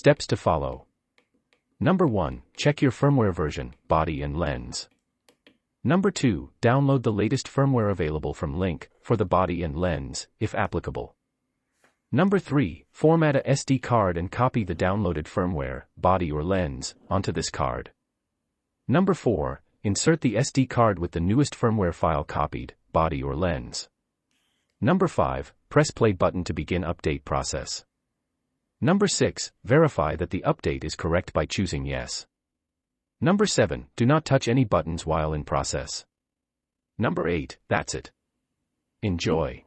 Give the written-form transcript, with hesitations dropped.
Steps to follow. Number 1. Check your firmware version, body and lens. Number 2. Download the latest firmware available from link, for the body and lens, if applicable. Number 3. Format a SD card and copy the downloaded firmware, body or lens, onto this card. Number 4. Insert the SD card with the newest firmware file copied, body or lens. Number 5. Press play button to begin update process. Number 6. Verify that the update is correct by choosing yes. Number 7. Do not touch any buttons while in process. Number 8. That's it. Enjoy.